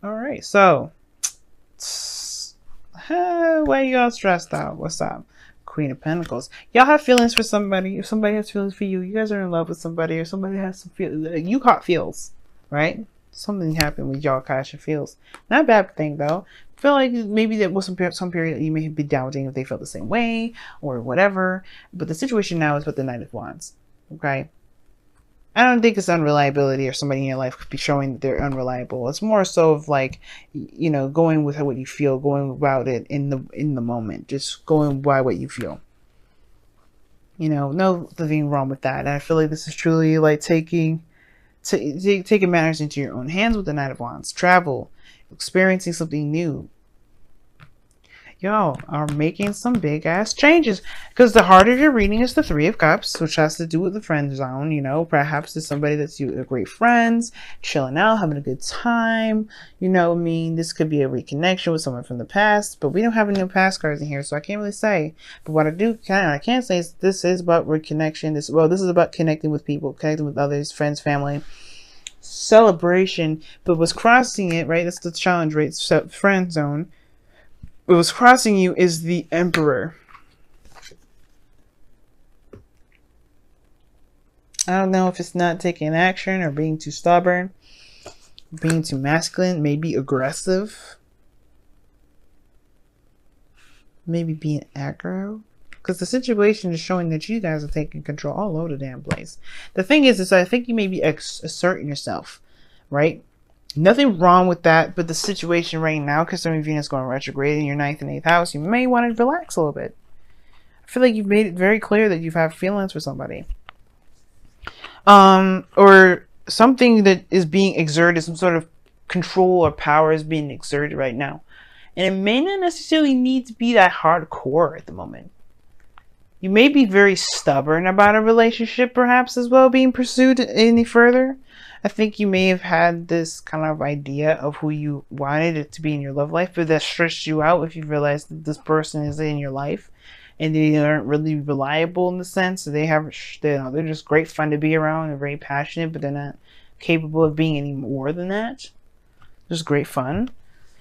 All right, so why you all stressed out? What's up? Queen of Pentacles. Y'all have feelings for somebody. If somebody has feelings for you, you guys are in love with somebody, or somebody has some feelings. You caught feels, right? Something happened with y'all catching feels. Not a bad thing though. I feel like maybe there was some period that you may be doubting if they felt the same way or whatever. But the situation now is with the Knight of Wands. Okay. I don't think it's unreliability or somebody in your life could be showing that they're unreliable. It's more so of like, going with what you feel, going about it in the moment, just going by what you feel. No nothing wrong with that. And I feel like this is truly like taking matters into your own hands with the Knight of Wands. Travel, experiencing something new, y'all are making some big ass changes, because the heart of your reading is the Three of Cups, which has to do with the friend zone. Perhaps it's somebody that's you are great friends, chilling out, having a good time. This could be a reconnection with someone from the past, but we don't have any past cards in here, so I can't really say. But what I can say is this is about reconnection. This is about connecting with people, connecting with others, friends, family, celebration. But what's crossing it, right? That's the challenge, right? So friend zone. What was crossing you is the Emperor. I don't know if it's not taking action or being too stubborn, being too masculine, maybe aggressive, maybe being aggro. Because the situation is showing that you guys are taking control all over the damn place. The thing is I think you may be asserting yourself, right? Nothing wrong with that, but the situation right now, because some of Venus going retrograde in your 9th and 8th house, you may want to relax a little bit. I feel like you've made it very clear that you have feelings for somebody. Or something that is being exerted, some sort of control or power is being exerted right now. And it may not necessarily need to be that hardcore at the moment. You may be very stubborn about a relationship, perhaps, as well, being pursued any further. I think you may have had this kind of idea of who you wanted it to be in your love life, but that stressed you out if you realize that this person is in your life and they aren't really reliable in the sense that they're just great fun to be around. They're very passionate, but they're not capable of being any more than that. Just great fun.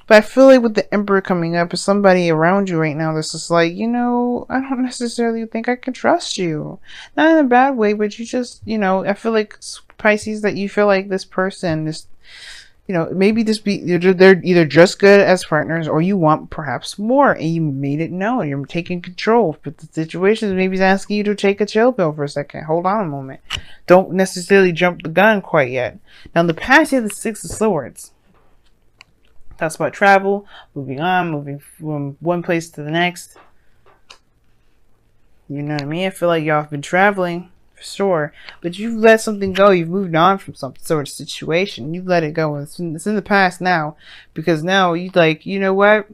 But I feel like with the Emperor coming up, is somebody around you right now that's just like, I don't necessarily think I can trust you. Not in a bad way, but you just, I feel like Pisces, that you feel like this person is, maybe they're either just good as partners or you want perhaps more and you made it known. You're taking control. But the situation is maybe asking you to take a chill pill for a second. Hold on a moment. Don't necessarily jump the gun quite yet. Now, in the past, you have the Six of Swords. That's about travel, moving on, moving from one place to the next. You know what I mean? I feel like y'all have been traveling, for sure. But you've let something go. You've moved on from some sort of situation. You've let it go. It's in the past now. Because now you what?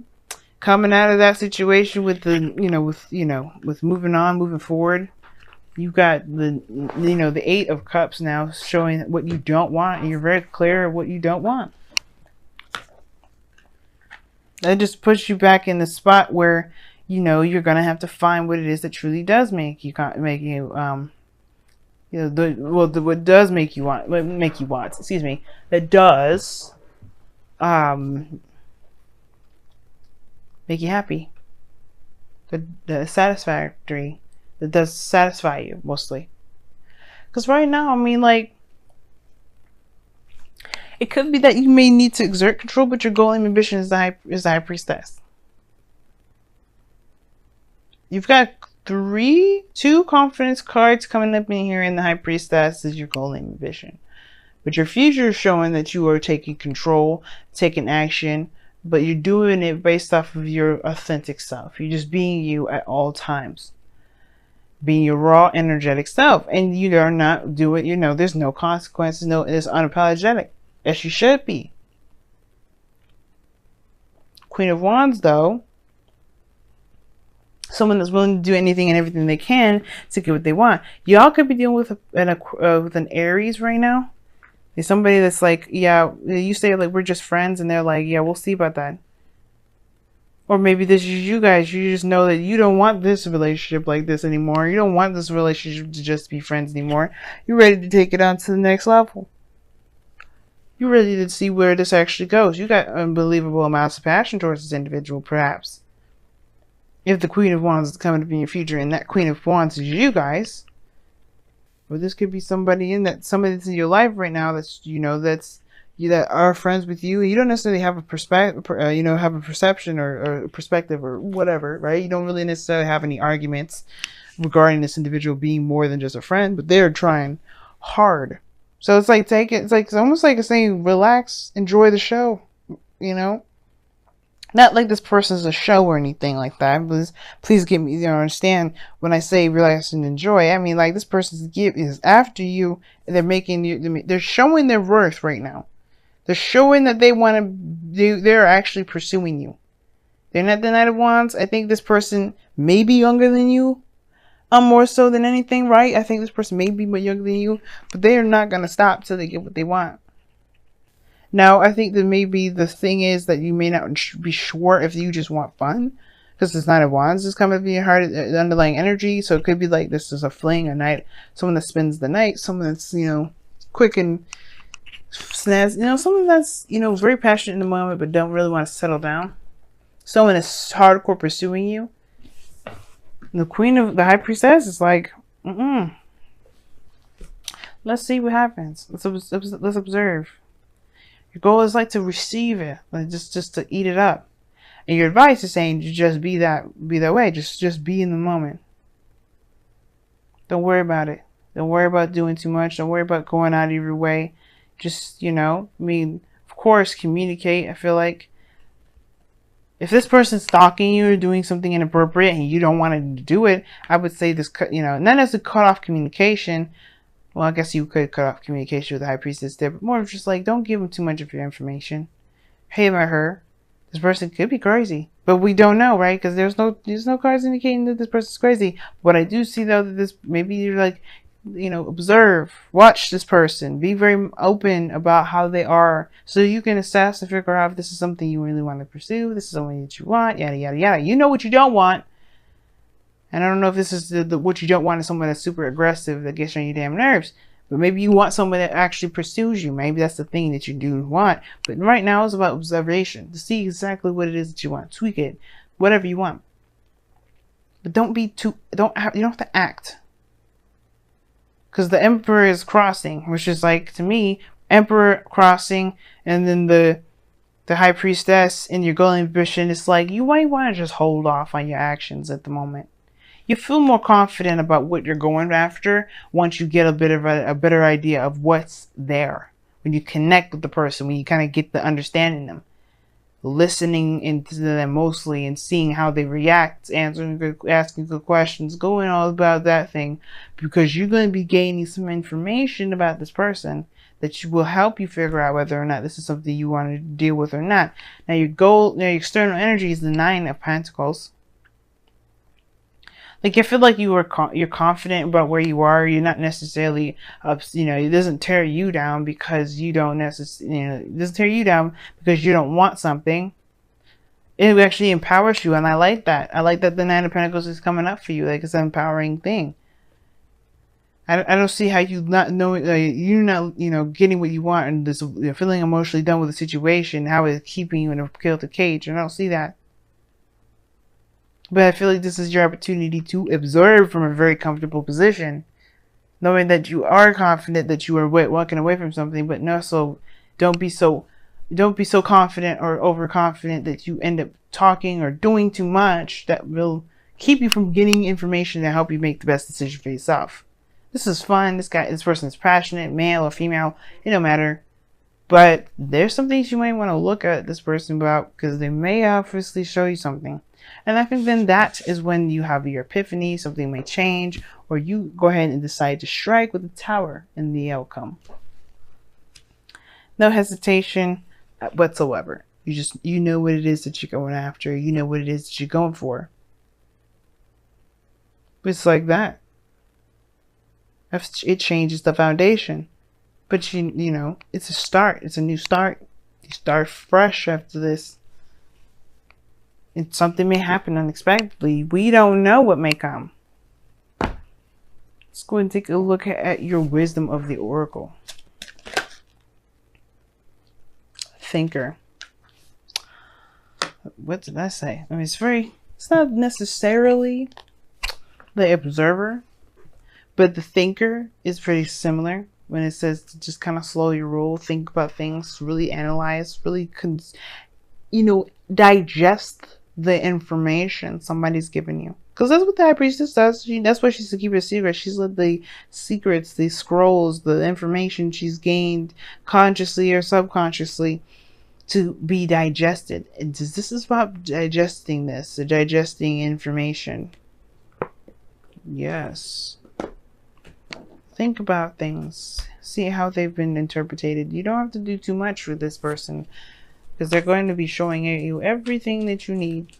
Coming out of that situation with with moving on, moving forward. You've got the Eight of Cups now showing what you don't want. And you're very clear of what you don't want. That just puts you back in the spot where, you're going to have to find what it is that truly does what does make you want, that does, make you happy. The satisfactory, that does satisfy you, mostly. Because right now, it could be that you may need to exert control, but your goal and ambition is the High Priestess. You've got two confidence cards coming up in here, and the High Priestess is your goal and ambition. But your future is showing that you are taking control, taking action, but you're doing it based off of your authentic self. You're just being you at all times. Being your raw, energetic self. And you are not doing, there's no consequences, it's unapologetic. As you should be. Queen of Wands, though, someone that's willing to do anything and everything they can to get what they want. Y'all could be dealing with an Aries right now. There's somebody that's like, yeah, you say like we're just friends, and they're like, yeah, we'll see about that. Or maybe this is you guys. You just know that you don't want this relationship like this anymore. You don't want this relationship to just be friends anymore. You're ready to take it on to the next level. You're ready to see where this actually goes. You got unbelievable amounts of passion towards this individual, perhaps. If the Queen of Wands is coming up in your future, and that Queen of Wands is you guys, or this could be somebody somebody that's in your life right now that's, that's you, that are friends with you. You don't necessarily have a perspective, have a perception or perspective or whatever, right? You don't really necessarily have any arguments regarding this individual being more than just a friend, but they're trying hard. So it's like, it's almost like it's saying, relax, enjoy the show, Not like this person's a show or anything like that. Please get me, understand when I say relax and enjoy. I mean, like, this person's gift is after you. They're making you. They're showing their worth right now. They're showing that they want to. They're actually pursuing you. They're not the Knight of Wands. I think this person may be younger than you. More so than anything, right? I think this person may be more younger than you, but they are not gonna stop till they get what they want. Now, I think that maybe the thing is that you may not be sure if you just want fun, because this Knight of Wands is coming to be hard, the underlying energy. So it could be like this is a fling, a night, someone that spends the night, someone that's, quick and snazzy, someone that's, very passionate in the moment, but don't really want to settle down. Someone that's hardcore pursuing you. And the High Priestess is like, let's see what happens. Let's observe. Your goal is like to receive it, like just to eat it up. And your advice is saying to just be that way. Just be in the moment. Don't worry about it. Don't worry about doing too much. Don't worry about going out of your way. Just, of course, communicate. I feel like if this person's stalking you or doing something inappropriate and you don't want to do it, I would say this, not as a cut off communication. Well, I guess you could cut off communication with the High Priestess there, but more of just like, don't give them too much of your information. Hey, about her. This person could be crazy, but we don't know, right? Because there's no cards indicating that this person's crazy. What I do see, though, that maybe you're like, observe, watch this person, be very open about how they are, so you can assess and figure out if this is something you really want to pursue, this is something that you want, yada, yada, yada. You know what you don't want. And I don't know if this is what you don't want is someone that's super aggressive that gets on your damn nerves. But maybe you want someone that actually pursues you. Maybe that's the thing that you do want. But right now it's about observation. To see exactly what it is that you want. Tweak it. Whatever you want. But you don't have to act. Because the Emperor is crossing. Which is like, to me, Emperor crossing. And then the High Priestess in your goal ambition. It's like, you might want to just hold off on your actions at the moment. You feel more confident about what you're going after once you get a better idea of what's there. When you connect with the person, when you kind of get the understanding them, listening into them mostly and seeing how they react, asking good questions, going all about that thing, because you're going to be gaining some information about this person that will help you figure out whether or not this is something you want to deal with or not. Now your your external energy is the 9 of Pentacles. Like, I feel like you're confident about where you are. You're not necessarily, it doesn't tear you down because you don't necessarily, it doesn't tear you down because you don't want something. It actually empowers you, and I like that. I like that the 9 of Pentacles is coming up for you. Like, it's an empowering thing. I don't see how you not knowing, you're not, getting what you want and this, feeling emotionally done with the situation, how it's keeping you in a cage. I don't see that. But I feel like this is your opportunity to observe from a very comfortable position, knowing that you are confident that you are walking away from something, but don't be so confident or overconfident that you end up talking or doing too much that will keep you from getting information to help you make the best decision for yourself. This is fun. This person is passionate, male or female, it don't matter. But there's some things you might want to look at this person about, because they may obviously show you something. And I think then that is when you have your epiphany, something may change, or you go ahead and decide to strike with the Tower in the outcome. No hesitation whatsoever. You know what it is that you're going after. You know what it is that you're going for. It's like that. It changes the foundation. But it's a start. It's a new start. You start fresh after this. And something may happen unexpectedly. We don't know what may come. Let's go and take a look at your wisdom of the Oracle. thinker. What did I say? I mean, it's not necessarily the observer, but the thinker is pretty similar when it says to just kind of slow your roll, think about things, really analyze, really, digest the information somebody's giving you. Because that's what the high priestess does. That's why she's to keep it a secret. She's let the secrets, the scrolls, the information she's gained consciously or subconsciously to be digested. And this is about digesting digesting information. Yes. Think about things. See how they've been interpreted. You don't have to do too much with this person, because they're going to be showing you everything that you need.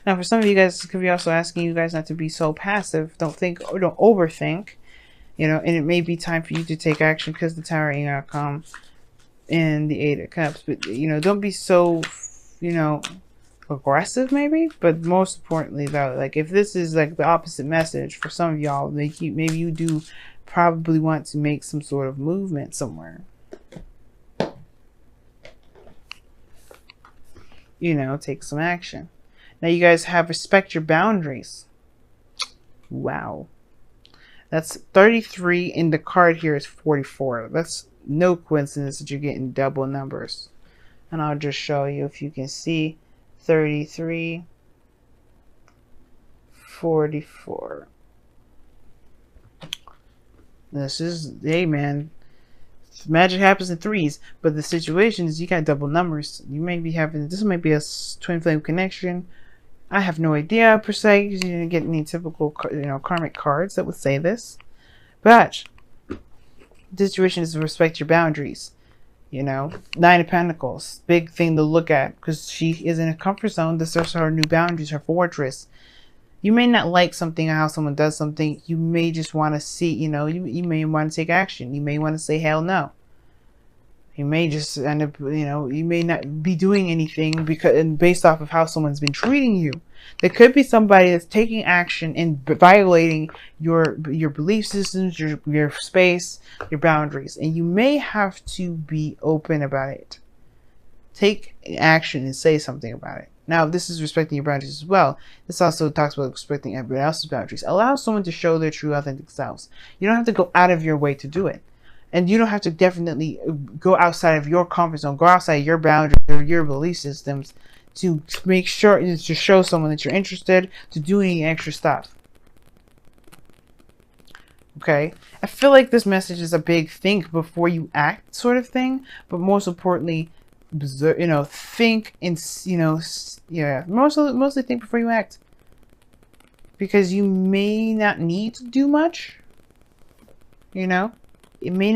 Now, for some of you guys, this could be also asking you guys not to be so passive. Don't think or don't overthink. And it may be time for you to take action, because the Tower ain't gonna come in the Eight of Cups. But, don't be so, aggressive maybe. But most importantly, though, like if this is like the opposite message for some of y'all, maybe you do probably want to make some sort of movement somewhere. Take some action. Now you guys have respect your boundaries. Wow. That's 33, and the card here is 44. That's no coincidence that you're getting double numbers. And I'll just show you if you can see 33, 44. This is, hey man, magic happens in threes, but the situation is you got double numbers. You may be having, this might be a twin flame connection. I have no idea per se, because you didn't get any typical, karmic cards that would say this. But the situation is to respect your boundaries. Nine of Pentacles, big thing to look at, because she is in a comfort zone. This is her new boundaries, her fortress. You may not like something or how someone does something. You may just want to see, you may want to take action. You may want to say hell no. You may just end up, you may not be doing anything based off of how someone's been treating you. There could be somebody that's taking action and violating your belief systems, your space, your boundaries. And you may have to be open about it. Take action and say something about it. Now, this is respecting your boundaries as well. This also talks about respecting everybody else's boundaries. Allow someone to show their true, authentic selves. You don't have to go out of your way to do it. And you don't have to definitely go outside of your comfort zone, go outside your boundaries or your belief systems to make sure, to show someone that you're interested, to do any extra stuff. Okay? I feel like this message is a big think before you act sort of thing, but most importantly, think and, mostly think before you act. Because you may not need to do much, It may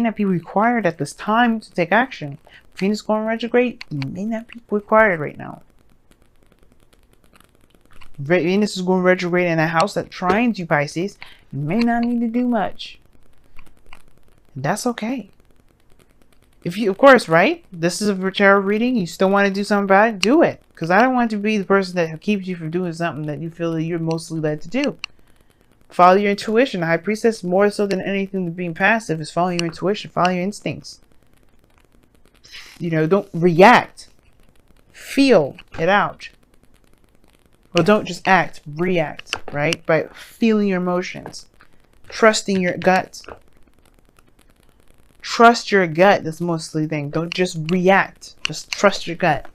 not be required at this time to take action. Venus going retrograde, it may not be required right now. Venus is going retrograde in a house that trines you, Pisces. You may not need to do much. That's okay. If you, of course, right? This is a tarot reading. You still want to do something about it? Do it. Because I don't want to be the person that keeps you from doing something that you feel that you're mostly led to do. Follow your intuition. The High Priestess, more so than anything than being passive, is following your intuition. Follow your instincts. Don't react. Feel it out. Well, don't just act. React, right? By feeling your emotions. Trusting your gut. Trust your gut. That's mostly the thing. Don't just react. Just trust your gut.